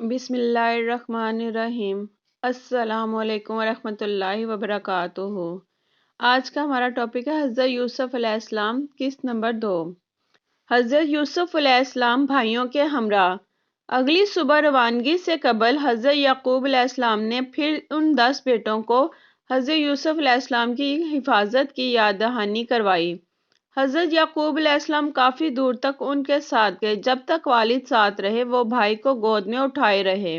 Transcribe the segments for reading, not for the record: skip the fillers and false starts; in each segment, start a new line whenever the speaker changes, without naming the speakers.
بسم اللہ الرحمن الرحیم۔ السلام علیکم ورحمۃ اللہ وبرکاتہ۔ آج کا ہمارا ٹاپک ہے حضرت یوسف علیہ السلام، قسط نمبر 2۔ حضرت یوسف علیہ السلام بھائیوں کے ہمراہ اگلی صبح روانگی سے قبل حضرت یعقوب علیہ السلام نے پھر ان 10 بیٹوں کو حضرت یوسف علیہ السلام کی حفاظت کی یاد دہانی کروائی۔ حضرت یعقوب علیہ السلام کافی دور تک ان کے ساتھ گئے۔ جب تک والد ساتھ رہے وہ بھائی کو گود میں اٹھائے رہے،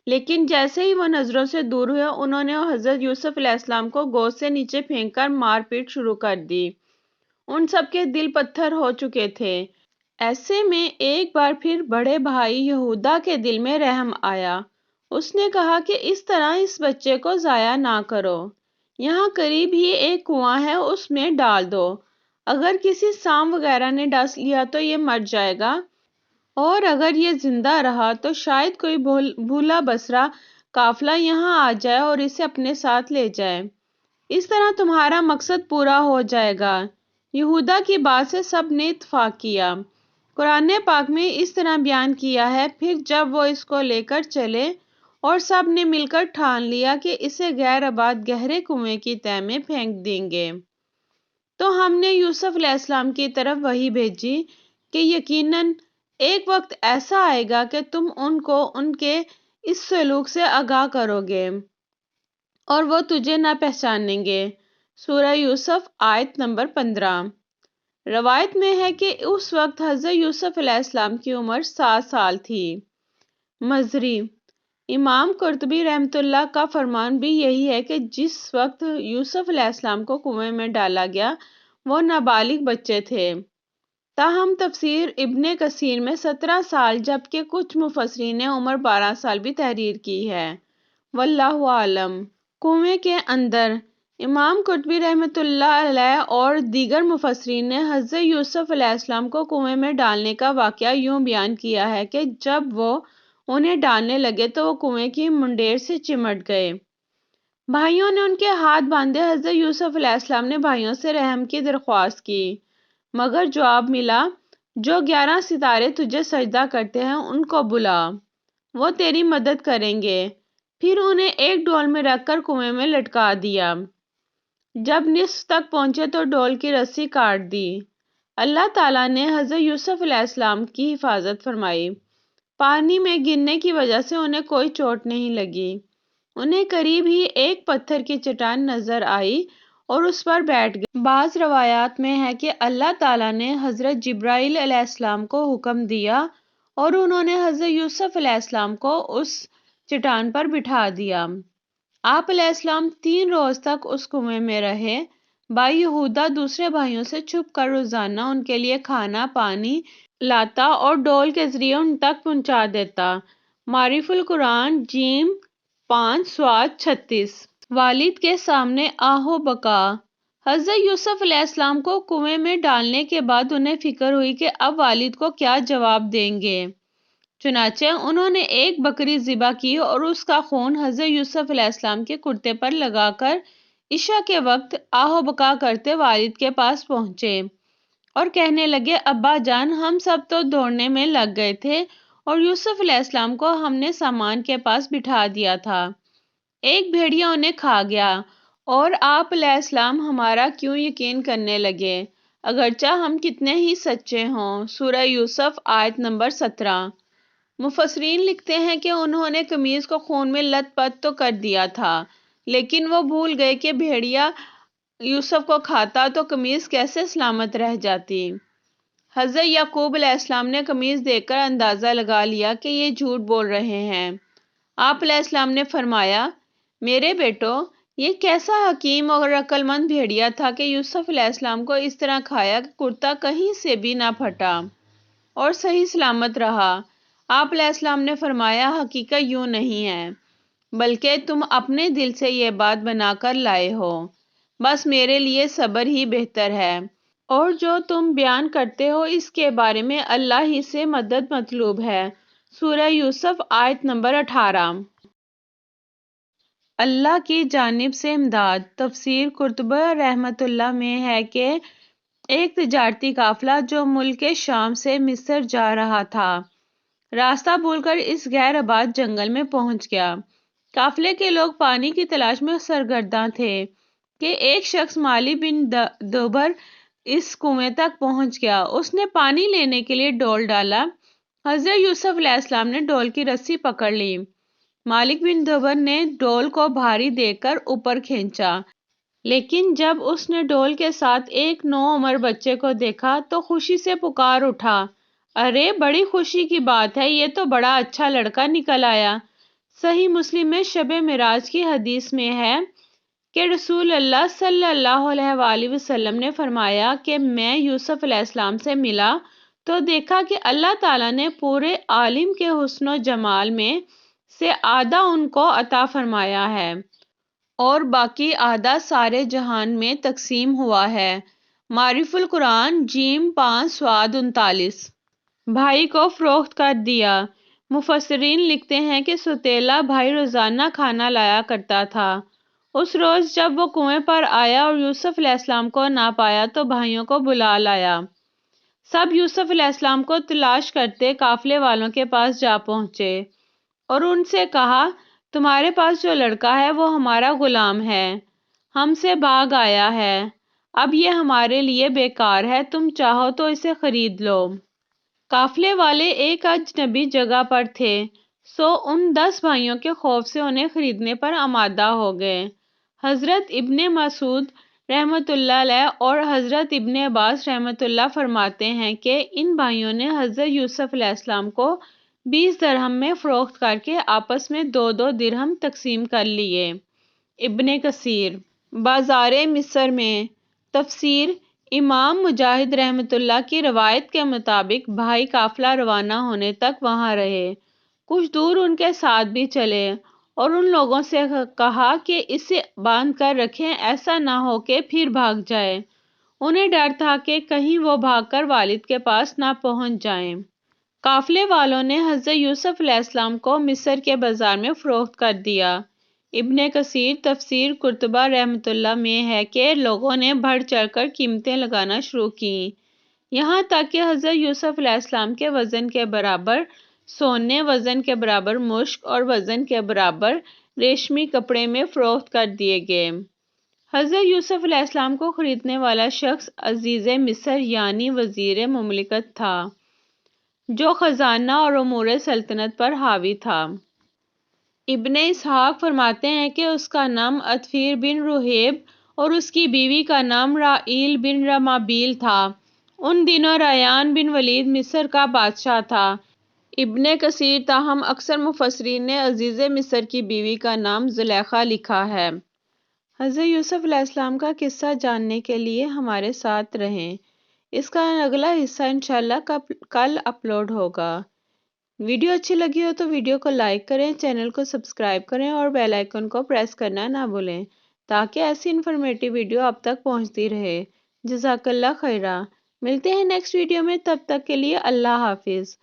لیکن جیسے ہی وہ نظروں سے دور ہوئے انہوں نے حضرت یوسف علیہ السلام کو گود سے نیچے پھینک کر مار پیٹ شروع کر دی۔ ان سب کے دل پتھر ہو چکے تھے۔ ایسے میں ایک بار پھر بڑے بھائی یہودا کے دل میں رحم آیا۔ اس نے کہا کہ اس طرح اس بچے کو ضائع نہ کرو، یہاں قریب ہی ایک کنواں ہے، اس میں ڈال دو۔ اگر کسی سانپ وغیرہ نے ڈس لیا تو یہ مر جائے گا، اور اگر یہ زندہ رہا تو شاید کوئی بھولا بسرا قافلہ یہاں آ جائے اور اسے اپنے ساتھ لے جائے۔ اس طرح تمہارا مقصد پورا ہو جائے گا۔ یہودا کی بات سے سب نے اتفاق کیا۔ قرآن پاک میں اس طرح بیان کیا ہے، پھر جب وہ اس کو لے کر چلے اور سب نے مل کر ٹھان لیا کہ اسے غیر آباد گہرے کنویں کی تہہ میں پھینک دیں گے، تو ہم نے یوسف علیہ السلام کی طرف وحی بھیجی کہ یقیناً ایک وقت ایسا آئے گا کہ تم ان کو ان کے اس سلوک سے آگاہ کرو گے اور وہ تجھے نہ پہچانیں گے۔ سورہ یوسف آیت نمبر 15۔ روایت میں ہے کہ اس وقت حضرت یوسف علیہ السلام کی عمر 7 سال تھی۔ مظہری امام قرطبی رحمۃ اللہ کا فرمان بھی یہی ہے کہ جس وقت یوسف علیہ السلام کو کنویں میں ڈالا گیا وہ نابالغ بچے تھے۔ تاہم تفسیر ابن کثیر میں 17 سال جبکہ کچھ مفسرین نے عمر 12 سال بھی تحریر کی ہے، واللہ اعلم۔ کنویں کے اندر امام قرطبی رحمۃ اللہ علیہ اور دیگر مفسرین نے حضرت یوسف علیہ السلام کو کنویں میں ڈالنے کا واقعہ یوں بیان کیا ہے کہ جب وہ انہیں ڈالنے لگے تو وہ کنویں کی منڈیر سے چمٹ گئے۔ بھائیوں نے ان کے ہاتھ باندھے۔ حضرت یوسف علیہ السلام نے بھائیوں سے رحم کی درخواست کی، مگر جواب ملا، جو 11 ستارے تجھے سجدہ کرتے ہیں ان کو بلا، وہ تیری مدد کریں گے۔ پھر انہیں ایک ڈول میں رکھ کر کنویں میں لٹکا دیا۔ جب نصف تک پہنچے تو ڈول کی رسی کاٹ دی۔ اللہ تعالیٰ نے حضرت یوسف علیہ السلام کی حفاظت فرمائی۔ پانی میں گرنے کی وجہ سے انہیں کوئی چوٹ نہیں لگی۔ انہیں قریب ہی ایک پتھر کی چٹان نظر آئی اور اس پر بیٹھ گئے۔ بعض روایات میں ہے کہ اللہ تعالیٰ نے حضرت جبرائیل علیہ السلام کو حکم دیا اور انہوں نے حضرت یوسف علیہ السلام کو اس چٹان پر بٹھا دیا۔ آپ علیہ السلام 3 روز تک اس کنویں میں رہے۔ بھائی یہودا دوسرے بھائیوں سے چھپ کر روزانہ ان کے لیے کھانا پانی لاتا اور ڈول کے ذریعے ان تک پہنچا دیتا۔ معارف القرآن جیم 5 ص 36۔ والد کے سامنے آہو بکا۔ حضرت یوسف علیہ السلام کو کنویں میں ڈالنے کے بعد انہیں فکر ہوئی کہ اب والد کو کیا جواب دیں گے۔ چنانچہ انہوں نے ایک بکری ذبح کی اور اس کا خون حضرت یوسف علیہ السلام کے کرتے پر لگا کر عشاء کے وقت آہو بکا کرتے والد کے پاس پہنچے اور کہنے لگے، ابا جان، ہم سب تو دوڑنے میں لگ گئے تھے اور یوسف علیہ السلام کو ہم نے سامان کے پاس بٹھا دیا تھا، ایک بھیڑیا انہیں کھا گیا، اور آپ علیہ السلام ہمارا کیوں یقین کرنے لگے، اگرچہ ہم کتنے ہی سچے ہوں۔ سورہ یوسف آیت نمبر 17۔ مفسرین لکھتے ہیں کہ انہوں نے قمیض کو خون میں لت پت تو کر دیا تھا، لیکن وہ بھول گئے کہ بھیڑیا یوسف کو کھاتا تو قمیض کیسے سلامت رہ جاتی۔ حضرت یعقوب علیہ السلام نے قمیض دیکھ کر اندازہ لگا لیا کہ یہ جھوٹ بول رہے ہیں۔ آپ علیہ السلام نے فرمایا، میرے بیٹو، یہ کیسا حکیم اور عقل مند بھیڑیا تھا کہ یوسف علیہ السلام کو اس طرح کھایا کہ کرتا کہیں سے بھی نہ پھٹا اور صحیح سلامت رہا۔ آپ علیہ السلام نے فرمایا، حقیقت یوں نہیں ہے، بلکہ تم اپنے دل سے یہ بات بنا کر لائے ہو، بس میرے لیے صبر ہی بہتر ہے، اور جو تم بیان کرتے ہو اس کے بارے میں اللہ ہی سے مدد مطلوب ہے۔ سورہ یوسف آیت نمبر 18۔ اللہ کی جانب سے امداد۔ تفسیر قرطبی رحمۃ اللہ میں ہے کہ ایک تجارتی قافلہ جو ملک شام سے مصر جا رہا تھا، راستہ بھول کر اس غیر آباد جنگل میں پہنچ گیا۔ قافلے کے لوگ پانی کی تلاش میں سرگرداں تھے کہ ایک شخص مالی بن دوبر اس کنویں تک پہنچ گیا۔ اس نے پانی لینے کے لیے ڈول ڈالا۔ حضرت یوسف علیہ السلام نے ڈول کی رسی پکڑ لی۔ مالک بن دوبر نے ڈول کو بھاری دیکھ کر اوپر کھینچا، لیکن جب اس نے ڈول کے ساتھ ایک نوعمر بچے کو دیکھا تو خوشی سے پکار اٹھا، ارے بڑی خوشی کی بات ہے، یہ تو بڑا اچھا لڑکا نکل آیا۔ صحیح مسلم میں شب معراج کی حدیث میں ہے کہ رسول اللہ صلی اللہ علیہ وآلہ وسلم نے فرمایا کہ میں یوسف علیہ السلام سے ملا تو دیکھا کہ اللہ تعالیٰ نے پورے عالم کے حسن و جمال میں سے آدھا ان کو عطا فرمایا ہے اور باقی آدھا سارے جہان میں تقسیم ہوا ہے۔ معارف القرآن جیم 5 / 39۔ بھائی کو فروخت کر دیا۔ مفسرین لکھتے ہیں کہ ستیلا بھائی روزانہ کھانا لایا کرتا تھا۔ اس روز جب وہ کنویں پر آیا اور یوسف علیہ السلام کو نہ پایا تو بھائیوں کو بلا لایا۔ سب یوسف علیہ السلام کو تلاش کرتے قافلے والوں کے پاس جا پہنچے اور ان سے کہا، تمہارے پاس جو لڑکا ہے وہ ہمارا غلام ہے، ہم سے بھاگ آیا ہے، اب یہ ہمارے لیے بیکار ہے، تم چاہو تو اسے خرید لو۔ قافلے والے ایک اجنبی جگہ پر تھے، سو ان 10 بھائیوں کے خوف سے انہیں خریدنے پر آمادہ ہو گئے۔ حضرت ابن مسعود رحمۃ اللہ علیہ اور حضرت ابن عباس رحمۃ اللہ فرماتے ہیں کہ ان بھائیوں نے حضرت یوسف علیہ السلام کو 20 درہم میں فروخت کر کے آپس میں 2 درہم تقسیم کر لیے۔ ابن کثیر بازار مصر میں تفسیر امام مجاہد رحمۃ اللہ کی روایت کے مطابق بھائی قافلہ روانہ ہونے تک وہاں رہے، کچھ دور ان کے ساتھ بھی چلے اور ان لوگوں سے کہا کہ اسے باندھ کر رکھیں، ایسا نہ ہو کہ پھر بھاگ جائے۔ انہیں ڈر تھا کہ کہیں وہ بھاگ کر والد کے پاس نہ پہنچ جائیں۔ قافلے والوں نے حضرت یوسف علیہ السلام کو مصر کے بازار میں فروخت کر دیا۔ ابن کثیر تفسیر قرطبہ رحمۃ اللہ میں ہے کہ لوگوں نے بڑھ چڑھ کر قیمتیں لگانا شروع کیں، یہاں تک کہ حضرت یوسف علیہ السلام کے وزن کے برابر سونے، وزن کے برابر مشک اور وزن کے برابر ریشمی کپڑے میں فروخت کر دیے گئے۔ حضرت یوسف علیہ السلام کو خریدنے والا شخص عزیز مصر یعنی وزیر مملکت تھا، جو خزانہ اور امور سلطنت پر حاوی تھا۔ ابن اسحاق فرماتے ہیں کہ اس کا نام عطفیر بن رہیب اور اس کی بیوی کا نام رائیل بن رمابیل تھا۔ ان دنوں ریان بن ولید مصر کا بادشاہ تھا۔ ابن کثیر تاہم اکثر مفسرین نے عزیز مصر کی بیوی کا نام زلیخا لکھا ہے۔ حضرت یوسف علیہ السلام کا قصہ جاننے کے لیے ہمارے ساتھ رہیں۔ اس کا اگلا حصہ انشاءاللہ کل اپلوڈ ہوگا۔ ویڈیو اچھی لگی ہو تو ویڈیو کو لائک کریں، چینل کو سبسکرائب کریں اور بیل آئیکن کو پریس کرنا نہ بھولیں تاکہ ایسی انفارمیٹیو ویڈیو آپ تک پہنچتی رہے۔ جزاک اللہ خیرہ۔ ملتے ہیں نیکسٹ ویڈیو میں، تب تک کے لیے اللہ حافظ۔